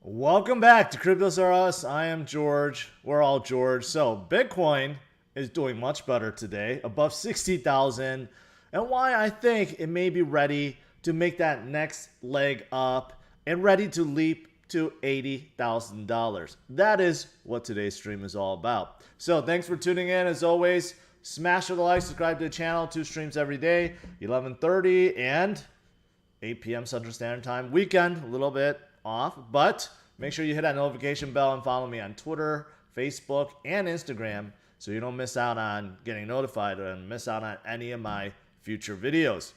Welcome back to Cryptos R Us. I am George. We're all George. So Bitcoin is doing much better today, above 60,000, and why I think it may be ready to make that next leg up and ready to leap to $80,000. That is what today's stream is all about. So thanks for tuning in. As always, smash the like, subscribe to the channel. 2 streams every day, 11:30 and 8 p.m. Central Standard Time. Weekend, a little bit off, but make sure you hit that notification bell and follow me on Twitter, Facebook, and Instagram so you don't miss out on getting notified and miss out on any of my future videos.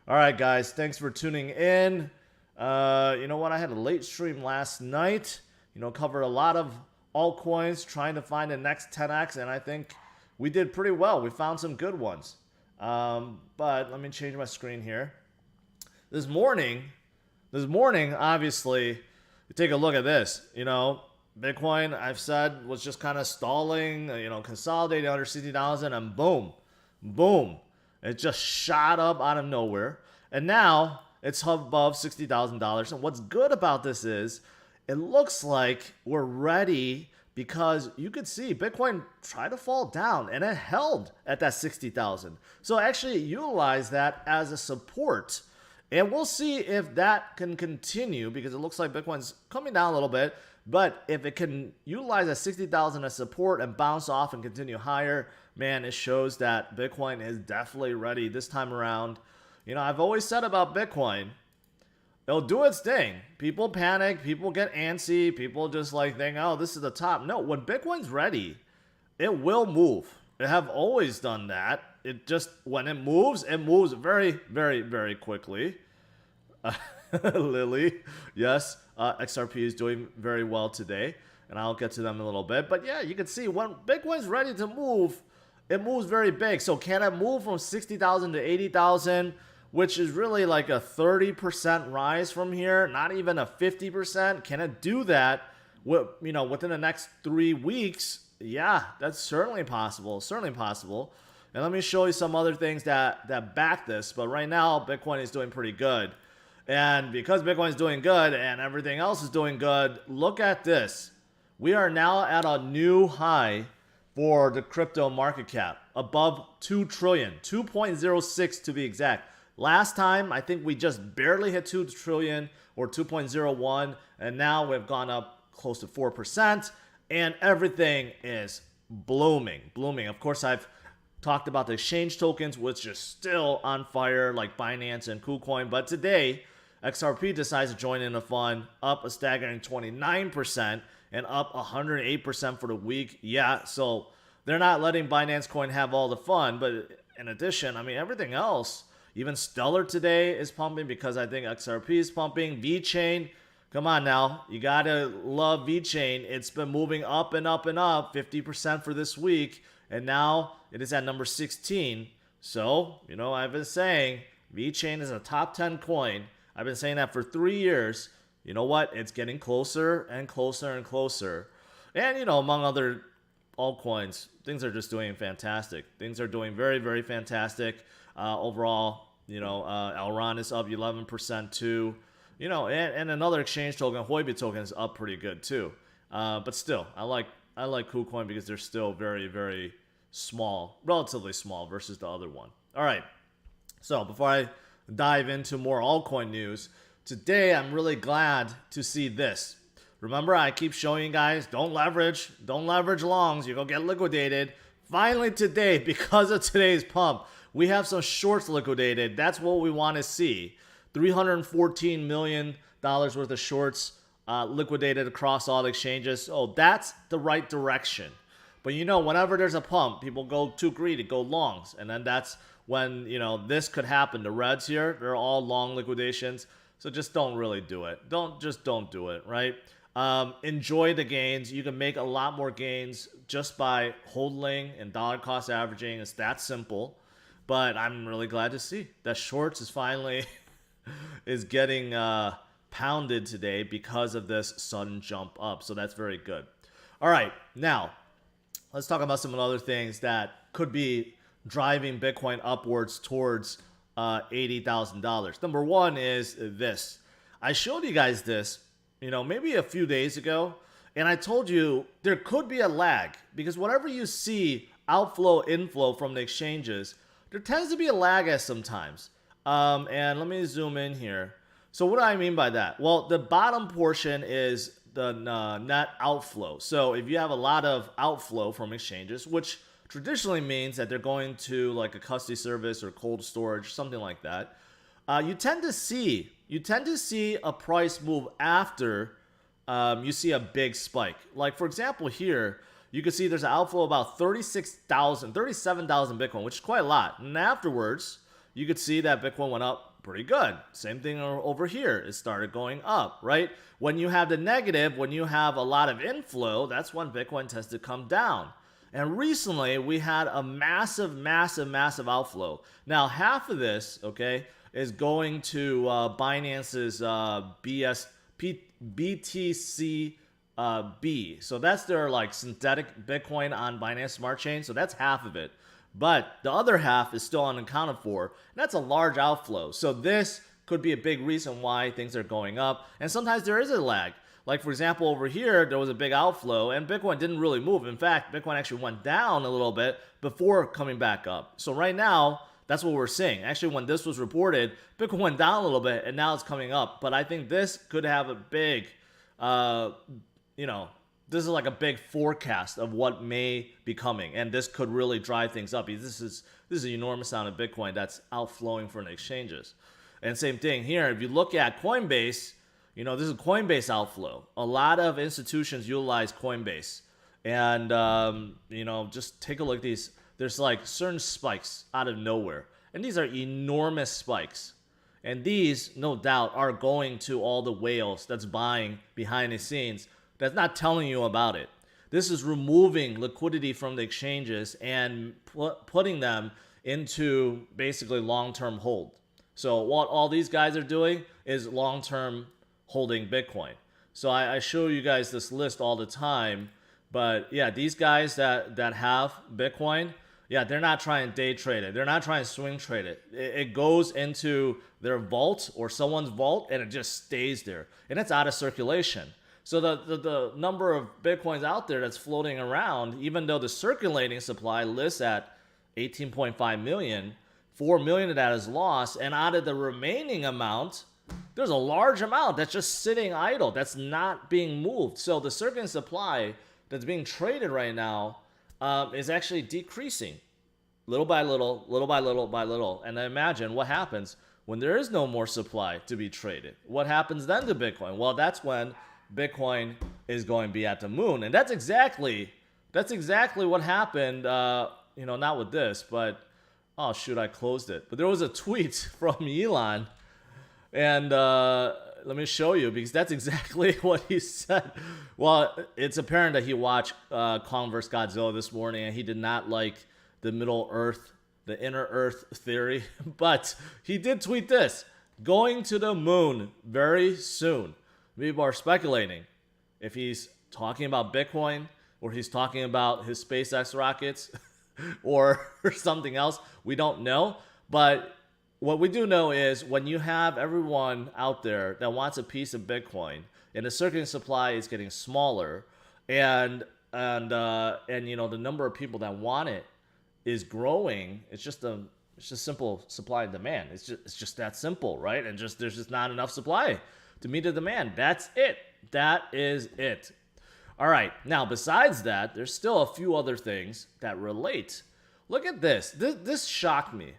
All right, guys, thanks for tuning in. You know what? I had a late stream last night. Covered a lot of altcoins, trying to find the next 10x, and I think we did pretty well. We found some good ones. But let me change my screen here. This morning, obviously, you take a look at this. Bitcoin, I've said, was just kind of stalling, consolidating under 60,000, and boom, it just shot up out of nowhere. And now it's above $60,000. And what's good about this is it looks like we're ready, because you could see Bitcoin try to fall down and it held at that 60,000. So actually utilize that as a support. And we'll see if that can continue, because it looks like Bitcoin's coming down a little bit. But if it can utilize that 60,000 as support and bounce off and continue higher, man, it shows that Bitcoin is definitely ready this time around. I've always said about Bitcoin, it'll do its thing. People panic, people get antsy, people just think, oh, this is the top. No, when Bitcoin's ready, it will move. They have always done that. It just, when it moves very, very, very quickly. Lily, yes, XRP is doing very well today, and I'll get to them in a little bit. But yeah, you can see when Bitcoin's ready to move, it moves very big. So can it move from 60,000 to 80,000, which is really like a 30% rise from here, not even a 50%? Can it do that within the next 3 weeks? Yeah, that's certainly possible. And let me show you some other things that back this. But right now, Bitcoin is doing pretty good. And because Bitcoin is doing good and everything else is doing good, look at this. We are now at a new high for the crypto market cap, above 2 trillion, 2.06 to be exact. Last time, I think we just barely hit 2 trillion or 2.01, and now we've gone up close to 4%, and everything is blooming. Of course, I've talked about the exchange tokens, which is still on fire, like Binance and KuCoin. But today, XRP decides to join in the fun, up a staggering 29% and up 108% for the week. Yeah, so they're not letting Binance Coin have all the fun. But in addition, everything else, even Stellar today is pumping, because I think XRP is pumping. VeChain, come on now. You got to love VeChain. It's been moving up and up and up, 50% for this week. And now it is at number 16. So, I've been saying VeChain is a top 10 coin. I've been saying that for 3 years. You know what? It's getting closer and closer and closer. And, among other altcoins, things are just doing fantastic. Things are doing very, very fantastic. Overall, Elron is up 11% too. And another exchange token, Huobi token, is up pretty good too. But still, I like KuCoin because they're still very, very small, relatively small versus the other one. All right. So before I dive into more altcoin news, today I'm really glad to see this. Remember, I keep showing you guys, don't leverage longs. You're going to get liquidated. Finally today, because of today's pump, we have some shorts liquidated. That's what we want to see. $314 million worth of shorts liquidated across all exchanges. Oh, that's the right direction. But whenever there's a pump, people go too greedy, go longs. And then that's when, this could happen. The reds here, they're all long liquidations. So just don't really do it. Don't do it, right? Enjoy the gains. You can make a lot more gains just by holding and dollar cost averaging. It's that simple. But I'm really glad to see that shorts is finally is getting pounded today because of this sudden jump up. So that's very good. All right, now let's talk about some other things that could be driving Bitcoin upwards towards $80,000. Number one is this. I showed you guys this maybe a few days ago, and I told you there could be a lag because whatever you see outflow, inflow from the exchanges, there tends to be a lag at sometimes. And let me zoom in here. So what do I mean by that? Well, the bottom portion is the net outflow. So if you have a lot of outflow from exchanges, which traditionally means that they're going to like a custody service or cold storage, something like that, you tend to see a price move after you see a big spike. Like for example here, you can see there's an outflow of about 37,000 Bitcoin, which is quite a lot. And afterwards, you could see that Bitcoin went up pretty good. Same thing over here. It started going up, right? When you have the negative, when you have a lot of inflow, that's when Bitcoin tends to come down. And recently, we had a massive outflow. Now, half of this, okay, is going to Binance's BTC B. So that's their like synthetic Bitcoin on Binance Smart Chain. So that's half of it. But the other half is still unaccounted for. And that's a large outflow. So this could be a big reason why things are going up. And sometimes there is a lag. Like for example, over here, there was a big outflow and Bitcoin didn't really move. In fact, Bitcoin actually went down a little bit before coming back up. So right now, that's what we're seeing. Actually, when this was reported, Bitcoin went down a little bit and now it's coming up. But I think this could have a big, this is like a big forecast of what may be coming, and this could really drive things up. This is an enormous amount of Bitcoin that's outflowing from the exchanges. And same thing here. If you look at Coinbase, this is Coinbase outflow. A lot of institutions utilize Coinbase, and just take a look at these. There's like certain spikes out of nowhere, and these are enormous spikes. And these, no doubt, are going to all the whales that's buying behind the scenes. That's not telling you about it. This is removing liquidity from the exchanges and putting them into basically long-term hold. So what all these guys are doing is long-term holding Bitcoin. So I show you guys this list all the time. But yeah, these guys that have Bitcoin, yeah, they're not trying to day trade it. They're not trying to swing trade it. It goes into their vault or someone's vault and it just stays there. And it's out of circulation. So the number of Bitcoins out there that's floating around, even though the circulating supply lists at 18.5 million, 4 million of that is lost. And out of the remaining amount, there's a large amount that's just sitting idle, that's not being moved. So the circulating supply that's being traded right now is actually decreasing little by little, little by little by little. And imagine what happens when there is no more supply to be traded. What happens then to Bitcoin? Well, that's when Bitcoin is going to be at the moon. And that's exactly what happened, not with this, but, oh shoot, I closed it. But there was a tweet from Elon, and let me show you, because that's exactly what he said. Well, it's apparent that he watched Kong vs. Godzilla this morning, and he did not like the inner Earth theory, but he did tweet this: going to the moon very soon. People are speculating if he's talking about Bitcoin or he's talking about his SpaceX rockets or something else. We don't know. But what we do know is when you have everyone out there that wants a piece of Bitcoin and the circulating supply is getting smaller and the number of people that want it is growing, it's just simple supply and demand. It's just that simple, right? And there's just not enough supply to meet the demand. That's it. That is it. All right. Now, besides that, there's still a few other things that relate. Look at this. This shocked me.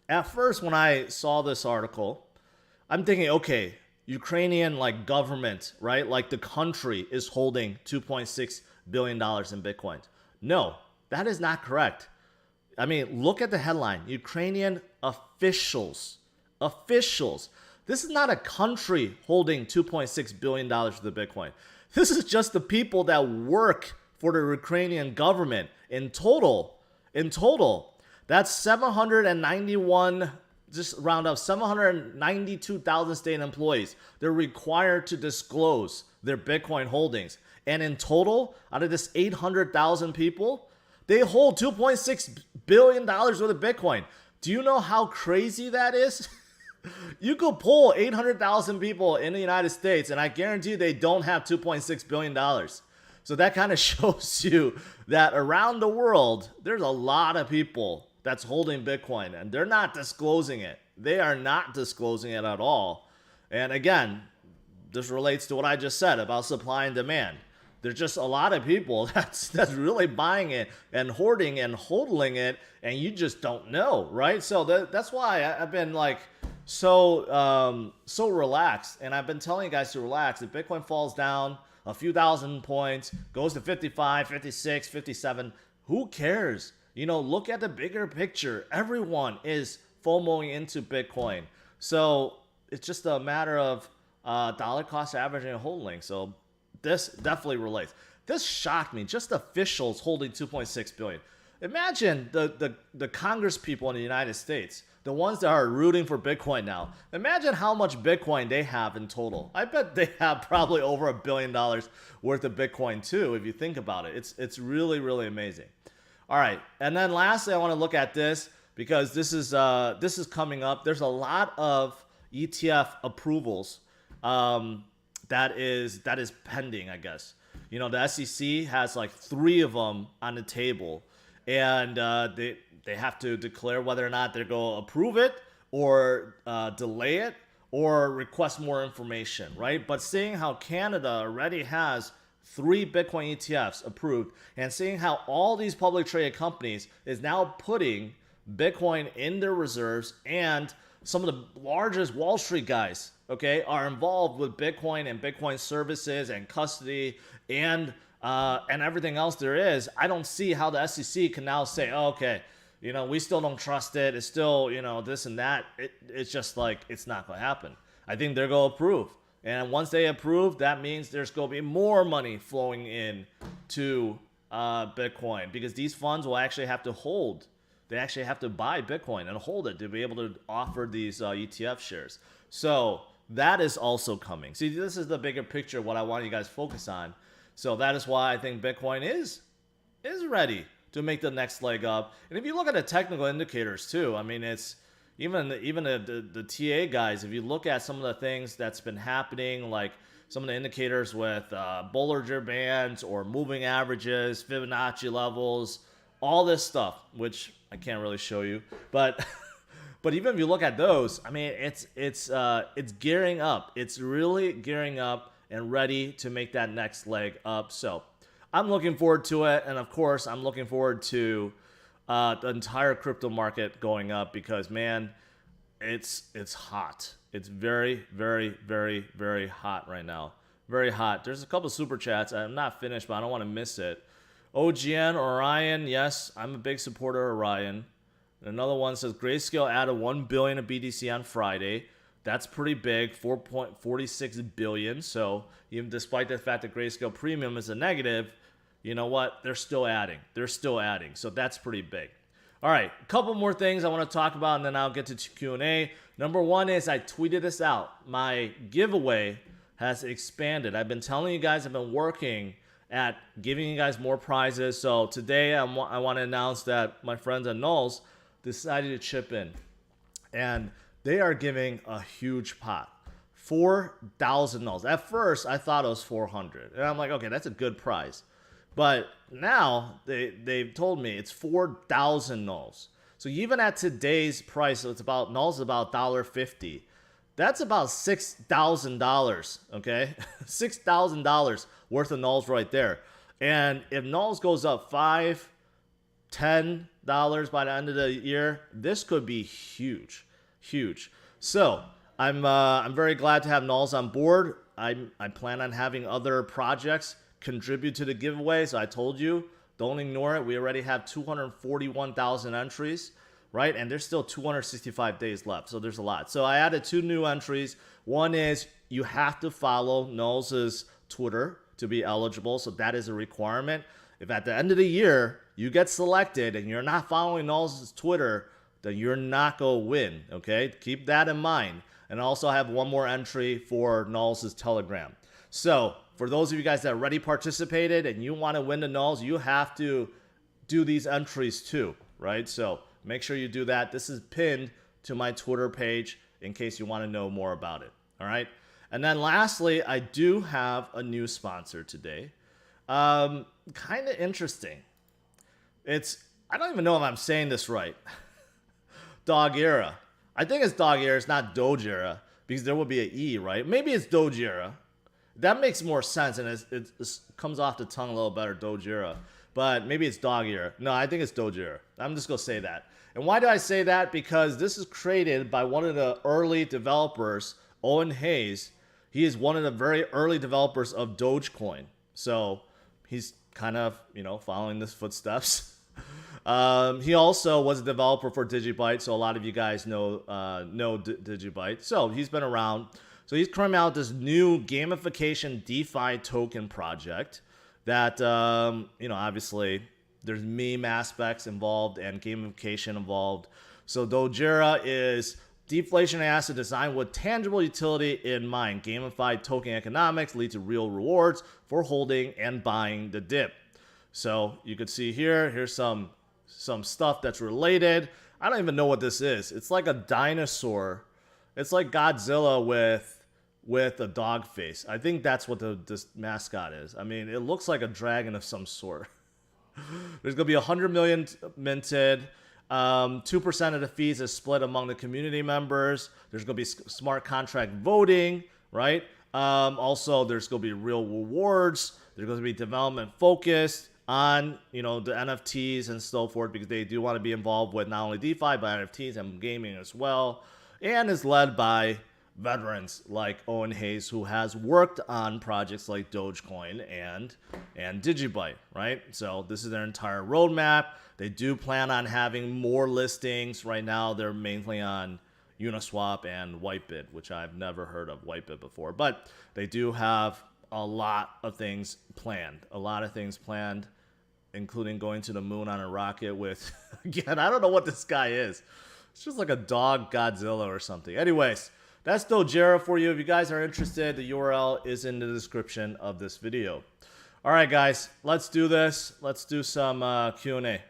At first, when I saw this article, I'm thinking, okay, Ukrainian government, right? Like the country is holding $2.6 billion in Bitcoin. No, that is not correct. I mean, look at the headline. Ukrainian officials. This is not a country holding $2.6 billion for the Bitcoin. This is just the people that work for the Ukrainian government. In total, that's 791, just round up, 792,000 state employees. They're required to disclose their Bitcoin holdings. And in total, out of this 800,000 people, they hold $2.6 billion worth of Bitcoin. Do you know how crazy that is? You could poll 800,000 people in the United States, and I guarantee they don't have $2.6 billion. So that kind of shows you that around the world, there's a lot of people that's holding Bitcoin, and they're not disclosing it. They are not disclosing it at all. And again, this relates to what I just said about supply and demand. There's just a lot of people that's really buying it and hoarding and hodling it, and you just don't know, right? So that's why I've been like so relaxed, and I've been telling you guys to relax. If Bitcoin falls down a few thousand points, goes to 55, 56, 57, who cares? You know, look at the bigger picture. Everyone is FOMOing into Bitcoin. So it's just a matter of dollar cost averaging and holding. So this definitely relates. This shocked me. Just officials holding 2.6 billion. Imagine the Congress people in the United States, the ones that are rooting for Bitcoin now. Imagine how much Bitcoin they have in total. I bet they have probably over $1 billion worth of Bitcoin too, if you think about it. It's really, really amazing. All right, and then lastly, I want to look at this because this is coming up. There's a lot of ETF approvals that is pending, I guess. You know, the SEC has like 3 of them on the table, and they have to declare whether or not they're going to approve it or delay it or request more information, right? But seeing how Canada already has 3 Bitcoin ETFs approved, and seeing how all these public traded companies is now putting Bitcoin in their reserves, and some of the largest Wall Street guys, okay, are involved with Bitcoin and Bitcoin services and custody and everything else there is. I don't see how the SEC can now say, oh, okay, you know, we still don't trust it. It's still, you know, this and that. It's just like, it's not going to happen. I think they're going to approve. And once they approve, that means there's going to be more money flowing in to Bitcoin, because these funds will actually have to hold. They actually have to buy Bitcoin and hold it to be able to offer these ETF shares. So that is also coming. See, this is the bigger picture of what I want you guys to focus on. So that is why I think Bitcoin is ready to make the next leg up. And if you look at the technical indicators too, I mean, it's even the TA guys, if you look at some of the things that's been happening, like some of the indicators with Bollinger Bands or moving averages, Fibonacci levels, all this stuff, which I can't really show you, but but even if you look at those, I mean, it's gearing up. It's really gearing up and ready to make that next leg up. So I'm looking forward to it, and of course, I'm looking forward to the entire crypto market going up, because man, it's hot. It's very, very, very, very hot right now. Very hot. There's a couple super chats. I'm not finished, but I don't want to miss it. OGN, Orion, yes, I'm a big supporter of Orion. And another one says Grayscale added 1 billion of BTC on Friday. That's pretty big, 4.46 billion. So even despite the fact that Grayscale Premium is a negative, you know what? They're still adding. They're still adding. So that's pretty big. All right, a couple more things I want to talk about, and then I'll get to Q&A. Number one is I tweeted this out. My giveaway has expanded. I've been telling you guys, I've been working at giving you guys more prizes. So today I want to announce that my friends at Knowles decided to chip in. And they are giving a huge pot. 4,000 Knowles. At first, I thought it was 400. And I'm like, okay, that's a good prize. But now they've told me it's 4,000 Knowles. So even at today's price, so it's about Knowles is about $1.50. That's about $6,000, okay? $6,000 worth of Knowles right there. And if Knowles goes up $5, $10 by the end of the year, this could be huge, huge. So I'm very glad to have Knowles on board. I plan on having other projects contribute to the giveaway. So I told you, don't ignore it. We already have 241,000 entries, right? And there's still 265 days left. So there's a lot. So I added 2 new entries. One is you have to follow Knowles' Twitter to be eligible. So that is a requirement. If at the end of the year you get selected and you're not following Knowles' Twitter, then you're not going to win, okay? Keep that in mind. And I also have one more entry for Knowles' Telegram. So for those of you guys that already participated and you want to win the Knowles, you have to do these entries too, right? So make sure you do that. This is pinned to my Twitter page. in case you want to know more about it. All right. And then lastly, I do have a new sponsor today. Kind of interesting. I don't even know if I'm saying this right. Dogira. I think it's Dogira. It's not Dogira because there would be an E, right? Maybe it's Dogira. That makes more sense, and it comes off the tongue a little better, Dogira. But maybe it's Dogira. No, I think it's Dogira. I'm just going to say that. And why do I say that? Because this is created by one of the early developers, Owen Hayes. He is one of the very early developers of Dogecoin. So he's kind of, following his footsteps. He also was a developer for Digibyte, so a lot of you guys know Digibyte. So he's been around. So he's coming out this new gamification DeFi token project that, obviously there's meme aspects involved and gamification involved. So Dogira is deflationary asset design with tangible utility in mind. Gamified token economics lead to real rewards for holding and buying the dip. So you could see here's some stuff that's related. I don't even know what this is. It's like a dinosaur. It's like Godzilla with a dog face. I think that's what this mascot is. I mean, it looks like a dragon of some sort. There's going to be 100 million minted. 2% of the fees is split among the community members. There's going to be smart contract voting, right? Also, there's going to be real rewards. There's going to be development focused on, the NFTs and so forth, because they do want to be involved with not only DeFi, but NFTs and gaming as well. And is led by veterans like Owen Hayes, who has worked on projects like Dogecoin and Digibyte, right? So this is their entire roadmap. They do plan on having more listings. Right now, they're mainly on Uniswap and Whitebit, which I've never heard of Whitebit before. But they do have a lot of things planned. Including going to the moon on a rocket with, again, I don't know what this guy is. It's just like a dog Godzilla or something. Anyways, that's Dogira for you. If you guys are interested, the URL is in the description of this video. All right, guys, let's do this. Let's do some Q&A.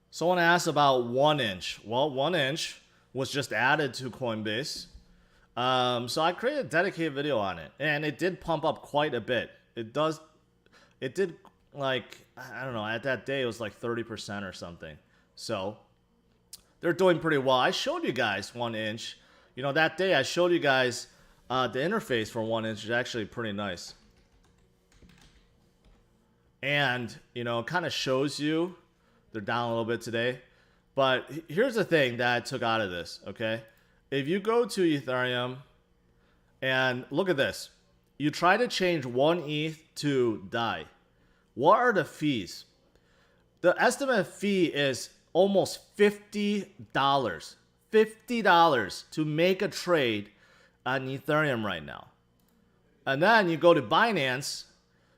Someone asked about 1inch. Well, 1inch was just added to Coinbase. So I created a dedicated video on it, and it did pump up quite a bit. It did, like, I don't know, at that day it was like 30% or something. So they're doing pretty well. I showed you guys 1inch. That day I showed you guys the interface for 1inch is actually pretty nice. And, it kind of shows you, they're down a little bit today. But here's the thing that I took out of this, okay? If you go to Ethereum and look at this, you try to change 1 ETH to DAI. What are the fees? The estimated fee is almost $50. $50 to make a trade on Ethereum right now. And then you go to Binance,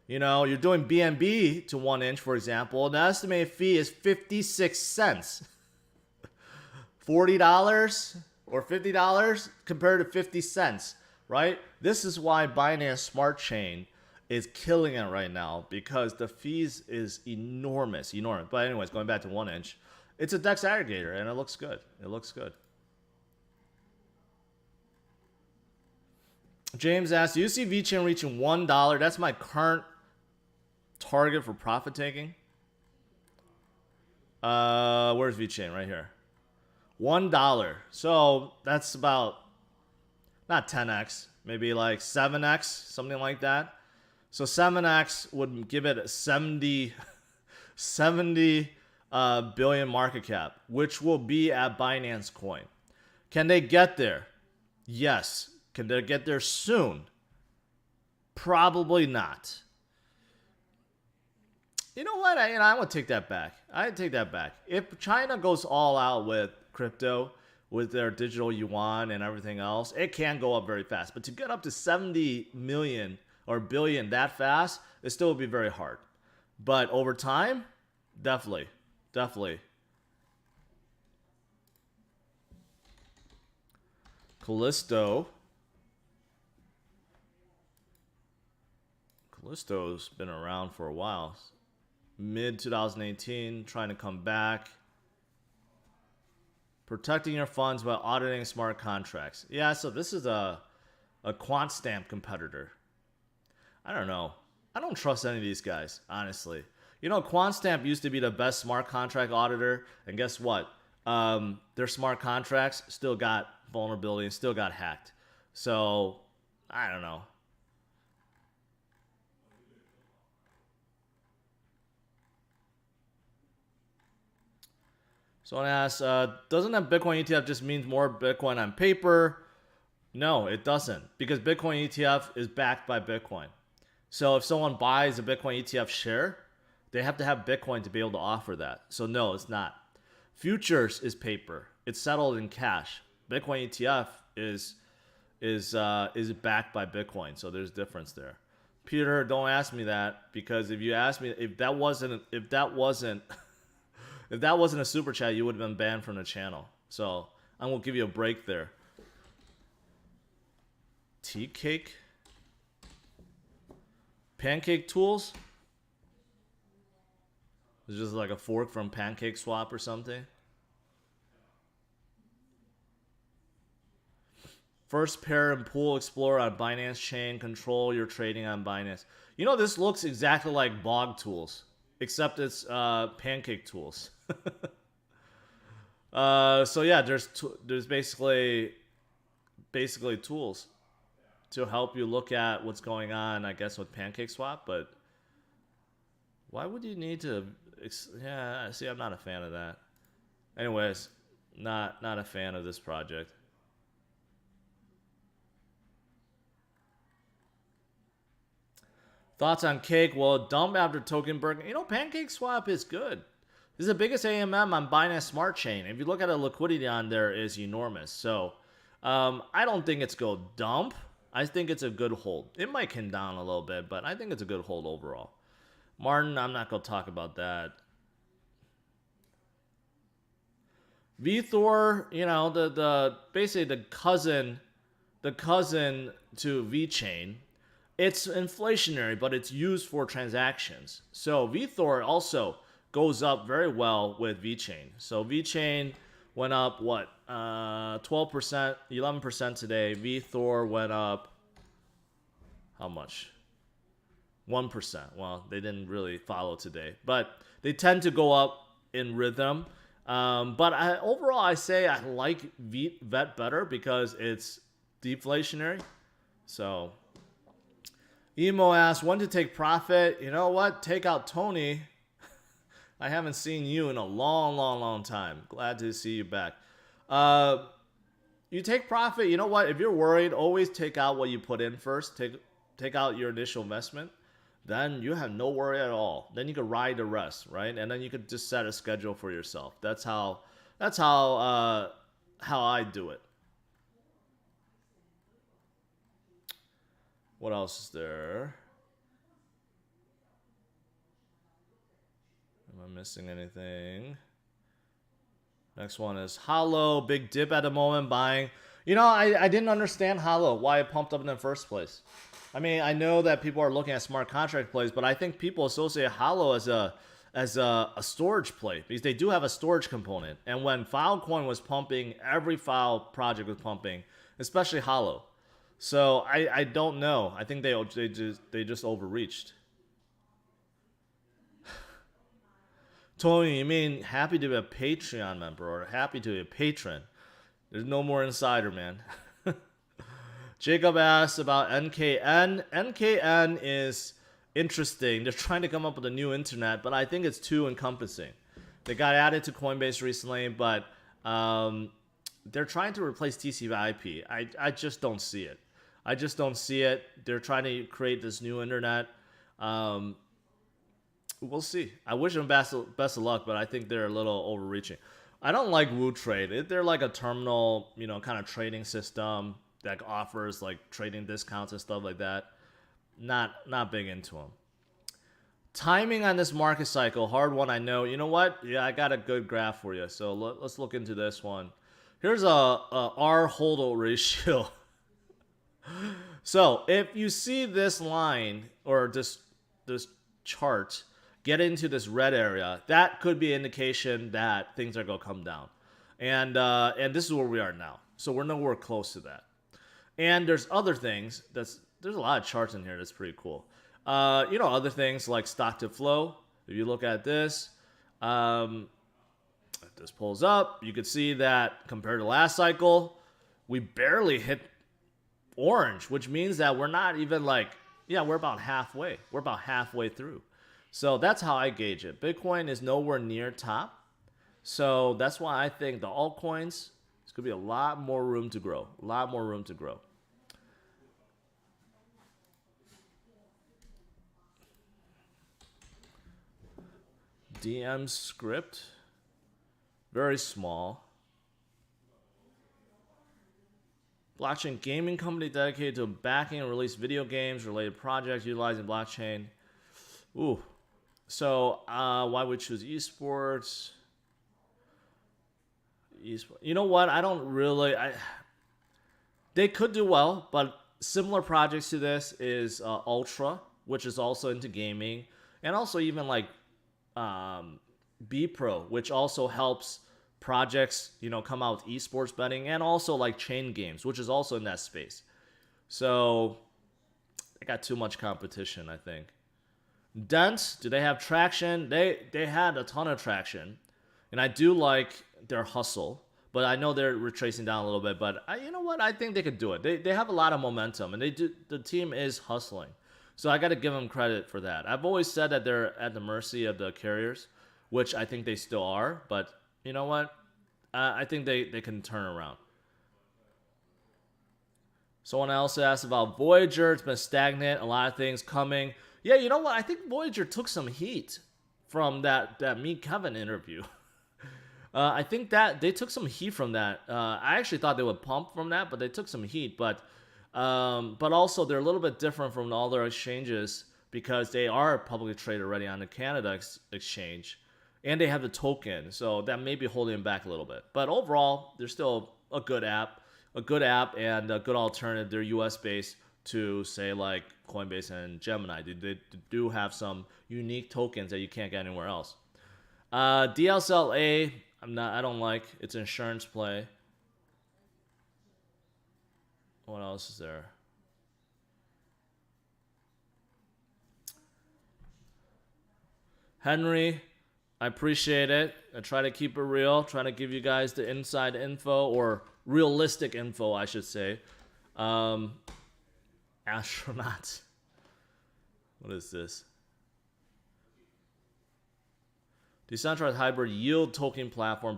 you're doing BNB to 1inch, for example, and the estimated fee is 56 cents. $40 or $50 compared to 50 cents, right? This is why Binance Smart Chain is killing it right now, because the fees is enormous. But anyways, going back to 1inch, it's a DEX aggregator, and it looks good. James asked, do you see VeChain reaching $1? That's my current target for profit taking. Where's VeChain? Right here. $1. So that's about, not 10x, maybe like 7x, something like that. So 7x would give it a 70 billion market cap, which will be at Binance Coin. Can they get there? Yes. Can they get there soon? Probably not. You know what? I would take that back. I'd take that back. If China goes all out with crypto, with their digital yuan and everything else, it can go up very fast. But to get up to 70 million or billion that fast, it still would be very hard. But over time, definitely. Callisto. Callisto's been around for a while. Mid 2018, trying to come back. Protecting your funds by auditing smart contracts. Yeah, so this is a quant stamp competitor. I don't know. I don't trust any of these guys, honestly. You know, QuantStamp used to be the best smart contract auditor, and guess what? Their smart contracts still got vulnerability and still got hacked. So, I don't know. Someone asks, doesn't that Bitcoin ETF just means more Bitcoin on paper? No, it doesn't, because Bitcoin ETF is backed by Bitcoin. So if someone buys a Bitcoin ETF share, they have to have Bitcoin to be able to offer that. So no, it's not. Futures is paper. It's settled in cash. Bitcoin ETF is backed by Bitcoin. So there's difference there. Peter, don't ask me that, because if you ask me if that wasn't if that wasn't a super chat, you would have been banned from the channel. So I'm gonna give you a break there. Tea cake? Pancake tools? It's just like a fork from Pancake Swap or something. First pair and pool explorer on Binance Chain. Control your trading on Binance. You know, this looks exactly like Bog Tools, except it's Pancake Tools. So yeah, there's basically tools to help you look at what's going on, I guess, with Pancake Swap. But why would you need to? Yeah, see, I'm not a fan of that. Anyways, not a fan of this project. Thoughts on Cake? Well, dump after token burn. You know, Pancake Swap is good. This is the biggest AMM on Binance Smart Chain. If you look at the liquidity on there, is enormous. So I don't think it's go dump. I think it's a good hold. It might come down a little bit, but I think it's a good hold overall. Martin, I'm not going to talk about that. VThor, you know, the basically the cousin to VeChain. It's inflationary, but it's used for transactions. So VThor also goes up very well with VeChain. So VeChain went up, what, 12%, 11% today. VThor went up, how much? 1%. Well, they didn't really follow today. But they tend to go up in rhythm. But overall, I say I like VET better because it's deflationary. So, Emo asks, when to take profit? You know what? Take out Tony. I haven't seen you in a long time. Glad to see you back. You take profit. You know what? If you're worried, always take out what you put in first. Take out your initial investment. Then you have no worry at all. Then you can ride the rest, right? And then you could just set a schedule for yourself. That's how I do it. What else is there? Am I missing anything? Next one is Hollow. Big dip at the moment, buying. You know, I didn't understand Hollow, why it pumped up in the first place. I mean, I know that people are looking at smart contract plays, but I think people associate Hollow as a storage play because they do have a storage component. And when Filecoin was pumping, every file project was pumping, especially Hollow. So I don't know. I think they just overreached. Tony, you mean happy to be a Patreon member or happy to be a patron? There's no more insider, man. Jacob asks about NKN. NKN is interesting. They're trying to come up with a new internet, but I think it's too encompassing. They got added to Coinbase recently, but they're trying to replace TCP/IP. I just don't see it. I just don't see it. They're trying to create this new internet. We'll see. I wish them best of luck, but I think they're a little overreaching. I don't like WooTrade. They're like a terminal, you know, kind of trading system that offers like trading discounts and stuff like that. Not big into them. Timing on this market cycle, hard one, I know. You know what? Yeah, I got a good graph for you. So let's look into this one. Here's a R hold ratio. So if you see this line or this chart get into this red area, that could be an indication that things are gonna come down. And this is where we are now. So we're nowhere close to that. And there's other things there's a lot of charts in here that's pretty cool. Other things like stock to flow. If you look at this, if this pulls up, you could see that compared to last cycle, we barely hit orange, which means that we're not even we're about halfway. We're about halfway through. So that's how I gauge it. Bitcoin is nowhere near top. So that's why I think the altcoins, there's going to be a lot more room to grow. A lot more room to grow. DM script. Very small. Blockchain gaming company dedicated to backing and release video games related projects utilizing blockchain. Ooh. So why would we choose esports? You know what? I don't really. They could do well, but similar projects to this is Ultra, which is also into gaming, and also even like B Pro, which also helps projects come out with esports betting, and also like chain games, which is also in that space. So they got too much competition, I think. Dents, do they have traction? They had a ton of traction, and I do like their hustle, but I know they're retracing down a little bit. But you know what? I think they could do it. They have a lot of momentum, and the team is hustling. So I got to give them credit for that. I've always said that they're at the mercy of the carriers, which I think they still are. But you know what? I think they can turn around. Someone else asked about Voyager. It's been stagnant. A lot of things coming. Yeah, you know what? I think Voyager took some heat from that Meet Kevin interview. I think that they took some heat from that. I actually thought they would pump from that, but they took some heat. But also they're a little bit different from all their exchanges because they are publicly traded already on the Canada exchange, and they have the token, so that may be holding them back a little bit. But overall, they're still a good app, and a good alternative. They're US based to say like Coinbase and Gemini. They do have some unique tokens that you can't get anywhere else. DSLA, I don't like. It's an insurance play. What else is there? Henry, I appreciate it. I try to keep it real, trying to give you guys the inside info, or realistic info, I should say. Astronaut. What is this? Decentralized hybrid yield token platform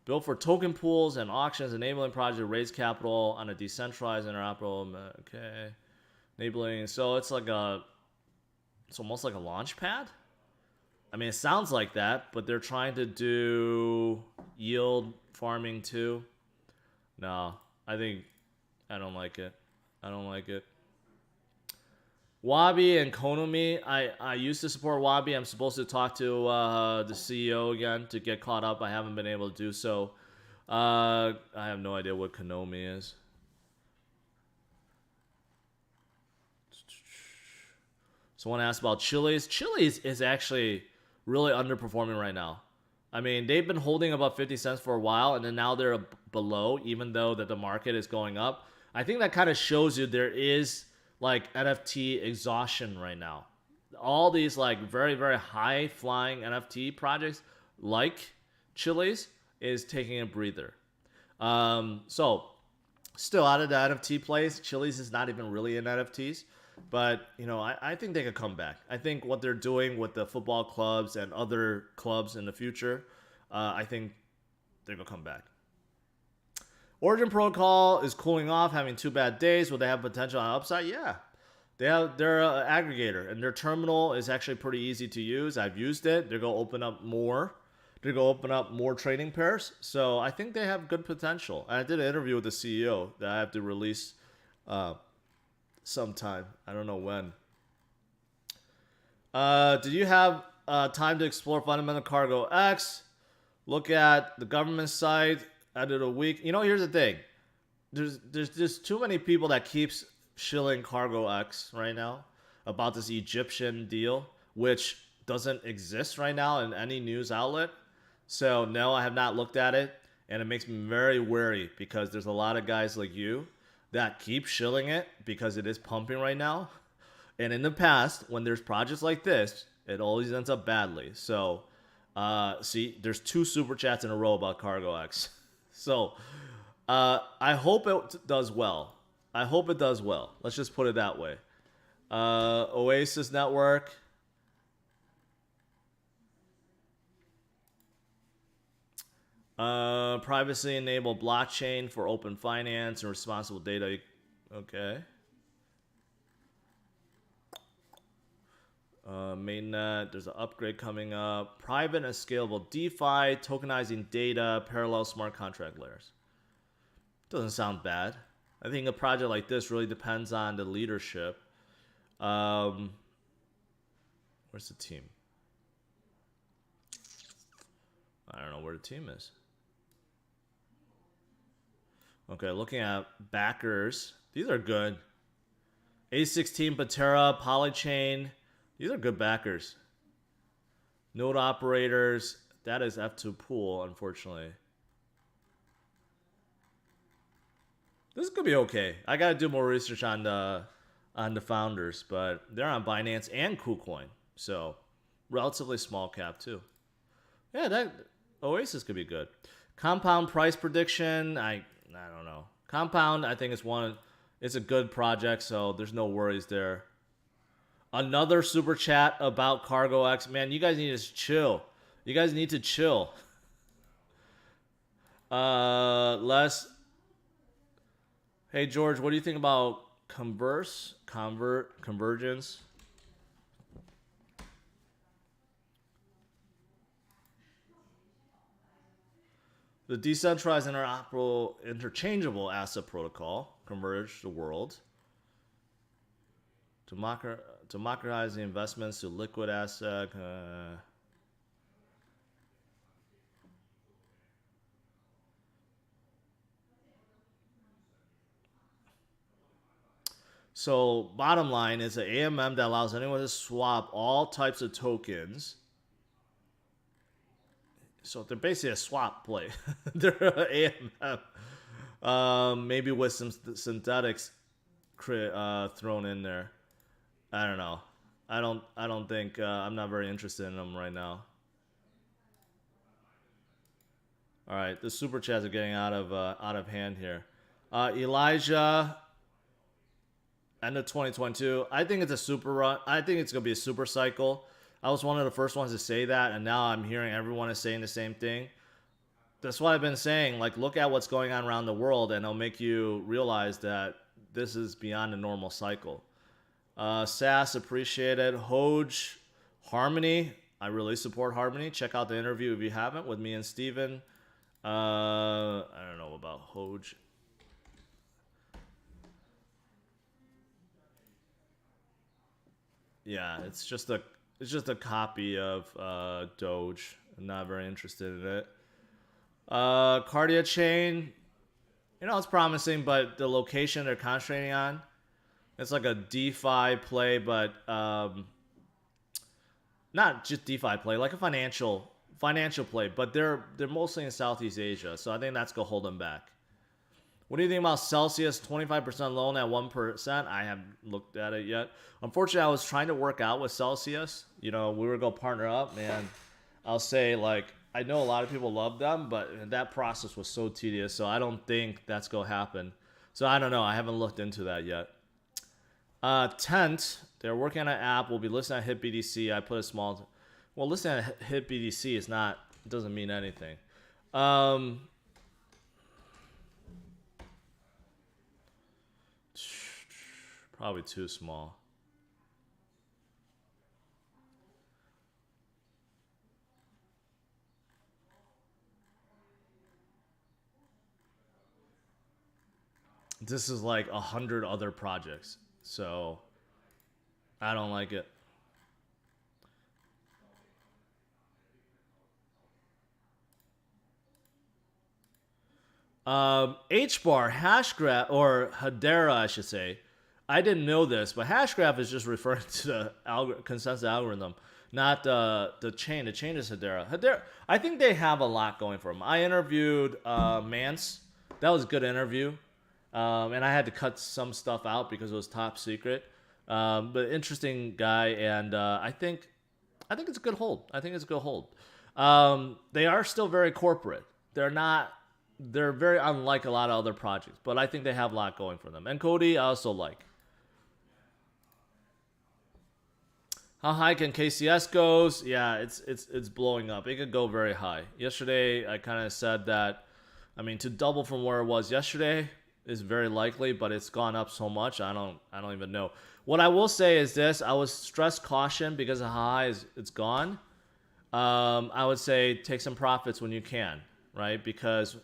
built for token pools and auctions, enabling projects to raise capital on a decentralized interoperable. Okay, enabling. So it's almost like a launch pad. I mean, it sounds like that, but they're trying to do yield farming too. No, I don't like it. I don't like it. Wabi and Konami, I used to support Wabi. I'm supposed to talk to the CEO again to get caught up. I haven't been able to do so. I have no idea what Konami is. Someone asked about Chili's. Chili's is actually really underperforming right now. I mean, they've been holding about 50 cents for a while, and then now they're below, even though that the market is going up. I think that kind of shows you there is like NFT exhaustion right now. All these like very, very high flying NFT projects like Chili's is taking a breather. So still out of the NFT place, Chili's is not even really in NFTs. But, I think they could come back. I think what they're doing with the football clubs and other clubs in the future, I think they're going to come back. Origin Protocol is cooling off, having 2 bad days. Will they have potential on upside? Yeah. They're an aggregator, and their terminal is actually pretty easy to use. I've used it. They're going to open up more. They're going to open up more trading pairs. So I think they have good potential. And I did an interview with the CEO that I have to release sometime. I don't know when. Did you have time to explore Fundamental Cargo X? Look at the government site. Out of the week. Here's the thing. there's just too many people that keeps shilling Cargo X right now about this Egyptian deal, which doesn't exist right now in any news outlet. So no, I have not looked at it, and it makes me very wary because there's a lot of guys like you that keep shilling it because it is pumping right now. And in the past, when there's projects like this, it always ends up badly. So, see, there's 2 super chats in a row about Cargo X. So, I hope it does well. I hope it does well. Let's just put it that way. Oasis Network. Privacy enabled blockchain for open finance and responsible data. Okay. Mainnet, there's an upgrade coming up. Private and scalable DeFi, tokenizing data, parallel smart contract layers. Doesn't sound bad. I think a project like this really depends on the leadership. Where's the team? I don't know where the team is. Okay, looking at backers. These are good. A16, Patera, Polychain. These are good backers. Node operators. That is F2 pool, unfortunately. This could be okay. I gotta do more research on the founders, but they're on Binance and KuCoin, so relatively small cap too. Yeah, that Oasis could be good. Compound price prediction. I don't know. Compound, I think it's a good project, so there's no worries there. Another super chat about Cargo X. Man, you guys need to chill. You guys need to chill. Hey George, what do you think about convergence? The decentralized interoperable interchangeable asset protocol converge the world. Democratizing investments to liquid asset. So bottom line is an AMM that allows anyone to swap all types of tokens. So they're basically a swap play. They're an AMM. Maybe with some synthetics thrown in there. I don't know. I don't think I'm not very interested in them right now. All right, the super chats are getting out of hand here. Elijah, end of 2022. I think it's a super run. I think it's gonna be a super cycle. I was one of the first ones to say that, and now I'm hearing everyone is saying the same thing. That's what I've been saying. Like, look at what's going on around the world, and it'll make you realize that this is beyond a normal cycle. SAS, appreciated. Hoj, Harmony. I really support Harmony. Check out the interview if you haven't with me and Steven. I don't know about Hoj. Yeah, it's just a copy of Doge. I'm not very interested in it. Cardia Chain, it's promising, but the location they're concentrating on, it's like a DeFi play, but not just DeFi play, like a financial play, but they're mostly in Southeast Asia, so I think that's gonna hold them back. What do you think about Celsius? 25% loan at 1%. I haven't looked at it yet. Unfortunately, I was trying to work out with Celsius. We were going to partner up, man. I'll say, I know a lot of people love them, but that process was so tedious, so I don't think that's going to happen. So I don't know. I haven't looked into that yet. Tent, they're working on an app. We'll be listening at HitBDC. I put a small... Well, listening at HitBDC is not... It doesn't mean anything. Probably too small. This is like 100 other projects, so I don't like it. H-bar, Hashgraph, or Hedera, I should say. I didn't know this, but Hashgraph is just referring to the consensus algorithm, not the chain. The chain is Hedera. Hedera, I think they have a lot going for them. I interviewed Mance. That was a good interview. And I had to cut some stuff out because it was top secret. But interesting guy, and I think it's a good hold. I think it's a good hold. They are still very corporate. They're very unlike a lot of other projects, but I think they have a lot going for them. And Cody, I also like. How high can KCS goes? Yeah, it's blowing up. It could go very high. Yesterday, I kind of said that. I mean, to double from where it was yesterday is very likely, but it's gone up so much. I don't even know. What I will say is this: I would stress caution because of how high it's gone. I would say take some profits when you can, right? Because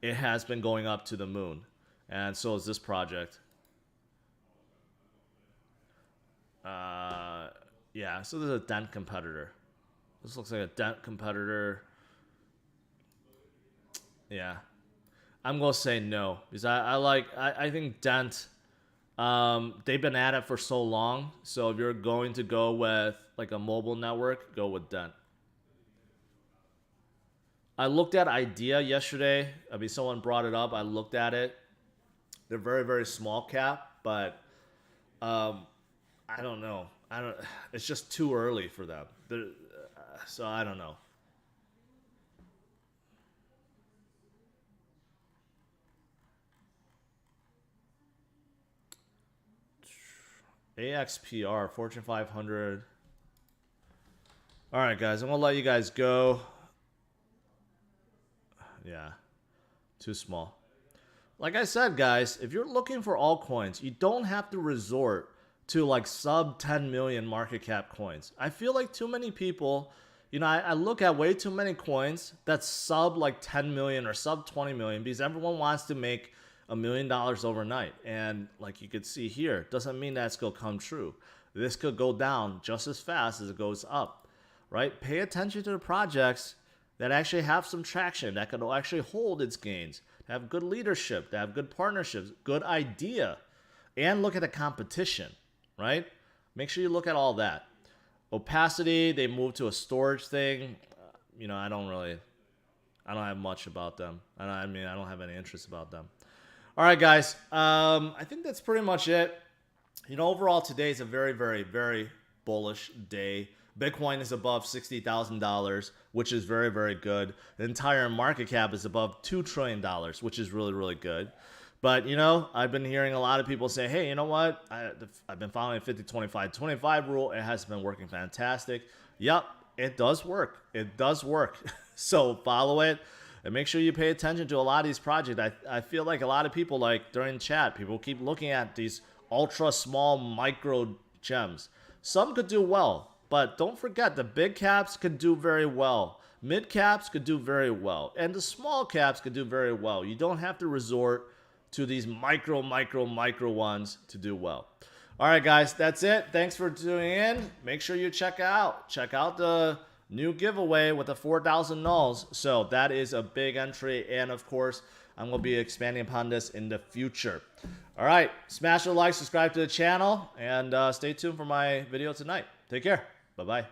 it has been going up to the moon, and so is this project. Yeah, so there's a dent competitor. This looks like a dent competitor. Yeah, I'm gonna say no because I think dent. They've been at it for so long, so if you're going to go with like a mobile network, go with dent. I looked at Idea yesterday. I mean, someone brought it up. I looked at it. They're very, very small cap, but I don't know. It's just too early for them. So I don't know. AXPR, Fortune 500. All right, guys. I'm going to let you guys go. Yeah, too small. Like I said, guys, if you're looking for altcoins, you don't have to resort to like sub 10 million market cap coins. I feel like too many people, I look at way too many coins that's sub like 10 million or sub 20 million because everyone wants to make $1 million overnight. And like you could see here, doesn't mean that's going to come true. This could go down just as fast as it goes up, right? Pay attention to the projects that actually have some traction, that can actually hold its gains, have good leadership, that have good partnerships, good idea, and look at the competition, right? Make sure you look at all that. Opacity, they moved to a storage thing. I don't have much about them. I don't have any interest about them. All right, guys. I think that's pretty much it. Overall, today is a very, very, very bullish day. Bitcoin is above $60,000, which is very, very good. The entire market cap is above $2 trillion, which is really, really good. But, I've been hearing a lot of people say, hey, you know what? I've been following 50-25-25 rule. It has been working fantastic. Yep, it does work. It does work. So follow it and make sure you pay attention to a lot of these projects. I feel like a lot of people, like during chat, people keep looking at these ultra small micro gems. Some could do well. But don't forget, the big caps could do very well. Mid caps could do very well. And the small caps could do very well. You don't have to resort to these micro ones to do well. All right, guys, that's it. Thanks for tuning in. Make sure you check out the new giveaway with the 4,000 nulls. So that is a big entry. And, of course, I'm going to be expanding upon this in the future. All right, smash the like, subscribe to the channel, and stay tuned for my video tonight. Take care. Bye-bye.